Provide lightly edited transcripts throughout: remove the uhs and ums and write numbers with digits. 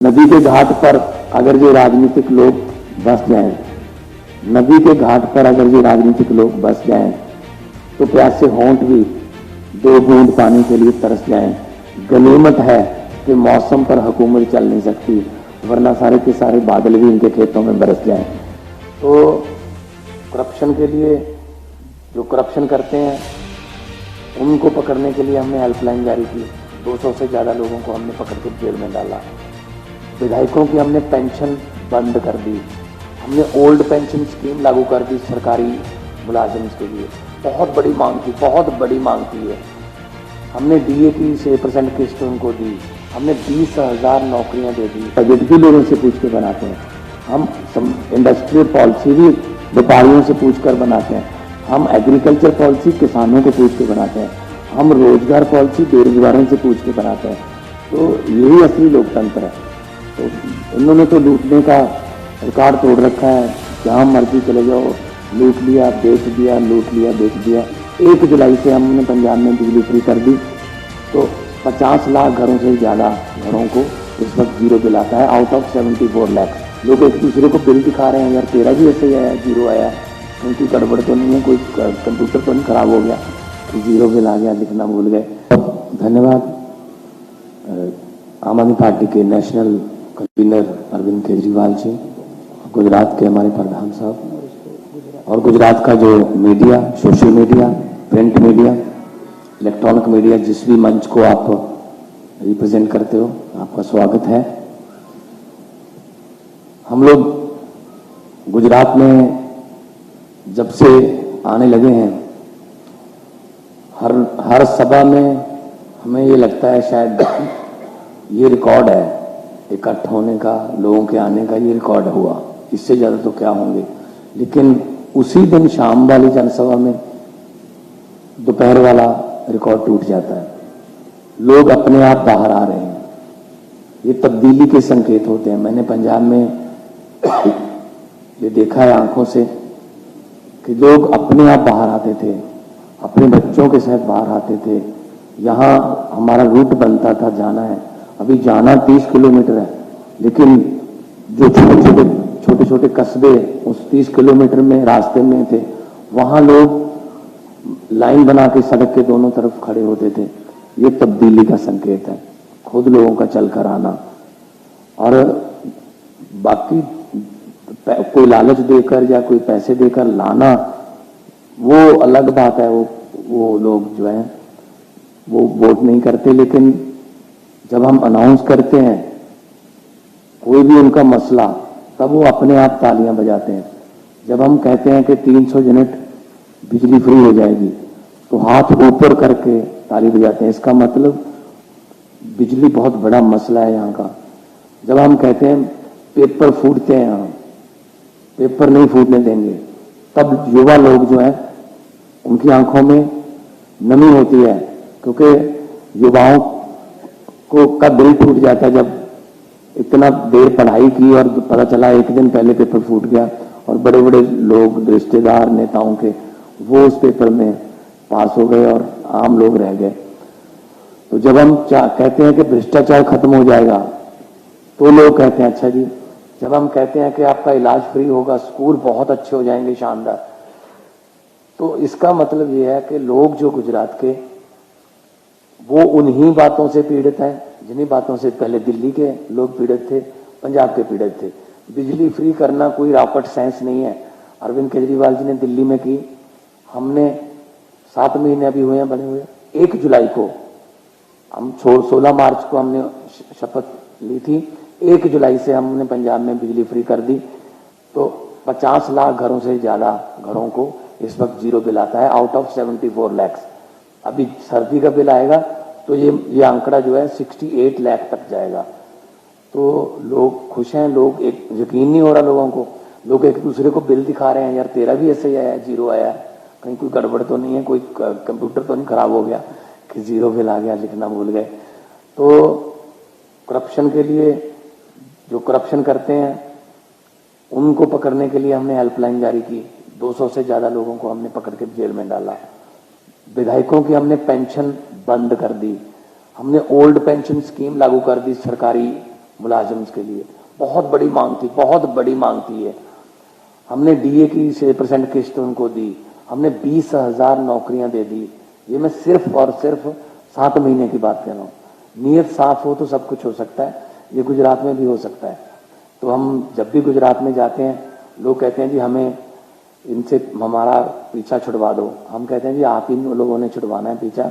नदी के घाट पर अगर जो राजनीतिक लोग बस जाएं, नदी के घाट पर अगर जो राजनीतिक लोग बस जाएं, तो प्यासे होंठ भी दो बूंद पानी के लिए तरस जाएं। गनीमत है कि मौसम पर हुकूमत चल नहीं सकती, वरना सारे के सारे बादल भी इनके खेतों में बरस जाएं। तो करप्शन के लिए जो करप्शन करते हैं उनको पकड़ने के लिए हमने हेल्पलाइन जारी की। 200 से ज्यादा लोगों को हमने पकड़ के जेल में डाला। विधायकों की हमने पेंशन बंद कर दी। हमने ओल्ड पेंशन स्कीम लागू कर दी सरकारी मुलाजिम के लिए। बहुत बड़ी मांग थी, बहुत बड़ी मांग थी है। हमने डीए की 6% किस्त उनको दी। हमने 20,000 नौकरियां दे दी। बजट भी लोगों से पूछ के बनाते हैं हम। इंडस्ट्रियल पॉलिसी भी व्यापारियों से पूछ कर बनाते हैं हम। एग्रीकल्चर पॉलिसी किसानों को पूछ के बनाते हैं हम। रोजगार पॉलिसी बेरोजगारों से पूछ के बनाते हैं। तो यही असली लोकतंत्र है। तो इन्होंने तो लूटने का रिकॉर्ड तोड़ रखा है। जहां मर्जी चले जाओ, लूट लिया, बेच दिया, लूट लिया, बेच दिया। 1 जुलाई से हमने पंजाब में बिजली फ्री कर दी, तो 50 लाख घरों से ज्यादा घरों को इस वक्त जीरो बिल आता है, आउट ऑफ 74 लाख। लोग एक दूसरे को बिल दिखा रहे हैं, यार तेरा भी ऐसे ही आया, जीरो आया, क्योंकि गड़बड़ तो नहीं है, कोई कंप्यूटर तो नहीं खराब हो गया, जीरो बिल आ गया, लिखना भूल गए। धन्यवाद आम आदमी पार्टी के नेशनल कन्वीनर अरविंद केजरीवाल जी, गुजरात के हमारे प्रधान साहब, और गुजरात का जो media, social media, print media, electronic media, जिस भी मंच को आप रिप्रेजेंट करते हो, आपका स्वागत है। हम लोग गुजरात में जब से आने लगे हैं, हर सभा में हमें ये लगता है शायद ये रिकॉर्ड है इकट्ठा होने का, लोगों के आने का, ये रिकॉर्ड हुआ, इससे ज्यादा तो क्या होंगे। लेकिन उसी दिन शाम वाली जनसभा में दोपहर वाला रिकॉर्ड टूट जाता है। लोग अपने आप बाहर आ रहे हैं। ये तब्दीली के संकेत होते हैं। मैंने पंजाब में ये देखा है आंखों से कि लोग अपने आप बाहर आते थे, अपने बच्चों के साथ बाहर आते थे। यहाँ हमारा रूट बनता था, जाना है, अभी जाना 30 किलोमीटर है, लेकिन जो छोटे छोटे कस्बे उस 30 किलोमीटर में रास्ते में थे, वहां लोग लाइन बना के सड़क के दोनों तरफ खड़े होते थे। ये तब्दीली का संकेत है, खुद लोगों का चल कर आना। और बाकी कोई लालच देकर या कोई पैसे देकर लाना, वो अलग बात है। वो लोग जो है वो वोट नहीं करते, लेकिन जब हम अनाउंस करते हैं कोई भी उनका मसला, तब वो अपने आप तालियां बजाते हैं। जब हम कहते हैं कि 300 यूनिट बिजली फ्री हो जाएगी, तो हाथ ऊपर करके ताली बजाते हैं। इसका मतलब बिजली बहुत बड़ा मसला है यहाँ का। जब हम कहते हैं पेपर फूटते हैं यहाँ, पेपर नहीं फूटने देंगे, तब युवा लोग जो है उनकी आंखों में नमी होती है, क्योंकि युवाओं को का दिल टूट जाता है जब इतना देर पढ़ाई की और पता चला एक दिन पहले पेपर फूट गया, और बड़े बड़े लोग, रिश्तेदार, नेताओं के, वो उस पेपर में पास हो गए और आम लोग रह गए। तो जब हम कहते हैं कि भ्रष्टाचार खत्म हो जाएगा, तो लोग कहते हैं अच्छा जी। जब हम कहते हैं कि आपका इलाज फ्री होगा, स्कूल बहुत अच्छे हो जाएंगे, शानदार, तो इसका मतलब यह है कि लोग जो गुजरात के, वो उन्हीं बातों से पीड़ित हैं जिन्हीं बातों से पहले दिल्ली के लोग पीड़ित थे, पंजाब के पीड़ित थे। बिजली फ्री करना कोई रॉकेट साइंस नहीं है। अरविंद केजरीवाल जी ने दिल्ली में की, हमने 7 महीने अभी हुए हैं बने हुए। 1 जुलाई को हम 16 मार्च को हमने शपथ ली थी, 1 जुलाई से हमने पंजाब में बिजली फ्री कर दी। तो 50 लाख घरों से ज्यादा घरों को इस वक्त जीरो बिल आता है, आउट ऑफ 74 लाख। अभी सर्दी का बिल आएगा तो ये आंकड़ा जो है 68 लाख तक जाएगा। तो लोग खुश हैं, लोग एक यकीन नहीं हो रहा लोगों को, लोग एक दूसरे को बिल दिखा रहे हैं, यार तेरा भी ऐसे ही आया, जीरो आया, कहीं कोई गड़बड़ तो नहीं है, कोई कंप्यूटर तो नहीं खराब हो गया कि जीरो बिल आ गया, लिखना भूल गए। तो करप्शन के लिए जो करप्शन करते हैं उनको पकड़ने के लिए हमने हेल्पलाइन जारी की। 200 से ज्यादा लोगों को हमने पकड़ के जेल में डाला। विधायकों की हमने पेंशन बंद कर दी। हमने ओल्ड पेंशन स्कीम लागू कर दी सरकारी मुलाजिम के लिए बहुत बड़ी मांग थी, बहुत बड़ी मांग थी ये। हमने डीए की 6% किस्त उनको दी, हमने 20,000 नौकरियां दे दी। ये मैं सिर्फ और सिर्फ 7 महीने की बात कर रहा हूँ। नीयत साफ हो तो सब कुछ हो सकता है, ये गुजरात में भी हो सकता है। तो हम जब भी गुजरात में जाते हैं, लोग कहते हैं जी हमें इनसे हमारा पीछा छुड़वा दो। हम कहते हैं जी आप इन लोगों ने छुड़वाना है पीछा।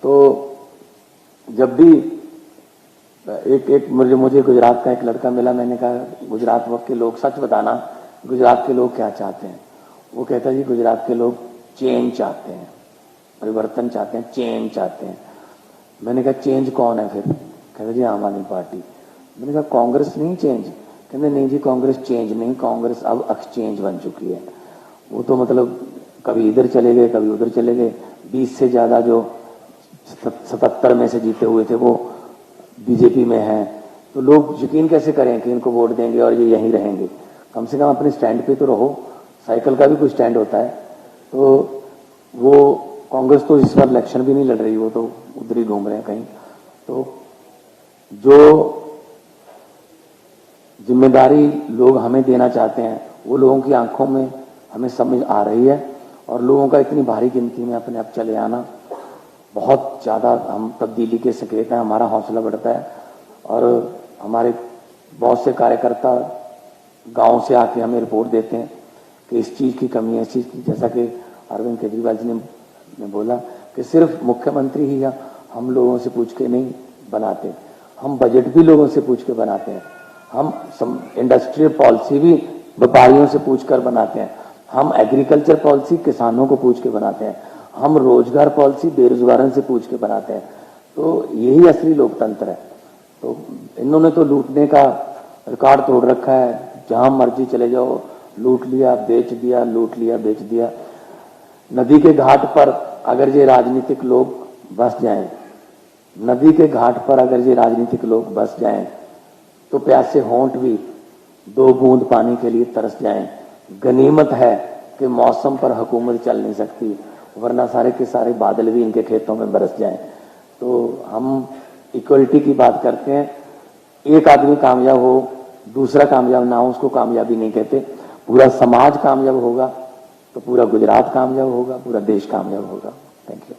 तो जब भी मुझे गुजरात का एक लड़का मिला, मैंने कहा गुजरात के लोग सच बताना, गुजरात के लोग क्या चाहते हैं? वो कहता है जी गुजरात के लोग चेंज चाहते हैं, परिवर्तन चाहते हैं, चेंज चाहते हैं। मैंने कहा चेंज कौन है फिर? कहते जी आम आदमी पार्टी। मैंने कहा कांग्रेस नहीं चेंज? कहते नहीं जी कांग्रेस चेंज नहीं, कांग्रेस अब एक्सचेंज बन चुकी है। वो तो मतलब कभी इधर चले गए, कभी उधर चले गए। 20 से ज्यादा जो 77 में से जीते हुए थे वो बीजेपी में हैं। तो लोग यकीन कैसे करें कि इनको वोट देंगे और ये यहीं रहेंगे? कम से कम अपने स्टैंड पे तो रहो, साइकिल का भी कोई स्टैंड होता है। तो वो कांग्रेस तो इस बार इलेक्शन भी नहीं लड़ रही, वो तो उधर ही घूम रहे हैं कहीं। तो जो जिम्मेदारी लोग हमें देना चाहते हैं वो लोगों की आंखों में हमें समझ आ रही है, और लोगों का इतनी भारी गिनती में अपने आप चले आना बहुत ज्यादा हम तब्दीली के संकेत हैं। हमारा हौसला बढ़ता है, और हमारे बहुत से कार्यकर्ता गांव से आके हमें रिपोर्ट देते हैं कि इस चीज की कमी है, इस चीज की। जैसा कि अरविंद केजरीवाल जी ने बोला कि सिर्फ मुख्यमंत्री ही हम लोगों से पूछ के नहीं बनाते, हम बजट भी लोगों से पूछ के बनाते हैं, हम इंडस्ट्रियल पॉलिसी भी व्यापारियों से पूछकर बनाते हैं, हम एग्रीकल्चर पॉलिसी किसानों को पूछ के बनाते हैं, हम रोजगार पॉलिसी बेरोजगारों से पूछ के बनाते हैं। तो यही असली लोकतंत्र है। तो इन्होंने तो लूटने का रिकॉर्ड तोड़ रखा है, जहां मर्जी चले जाओ, लूट लिया बेच दिया, लूट लिया बेच दिया। नदी के घाट पर अगर ये राजनीतिक लोग बस जाएं, नदी के घाट पर अगर ये राजनीतिक लोग बस जाएं, तो प्यासे होंठ भी 2 बूंद पानी के लिए तरस जाएं। गनीमत है कि मौसम पर हुकूमत चल नहीं सकती, वरना सारे के सारे बादल भी इनके खेतों में बरस जाएं। तो हम इक्वलिटी की बात करते हैं, एक आदमी कामयाब हो, दूसरा कामयाब ना हो, उसको कामयाबी नहीं कहते। पूरा समाज कामयाब होगा तो पूरा गुजरात कामयाब होगा, पूरा देश कामयाब होगा। Thank you.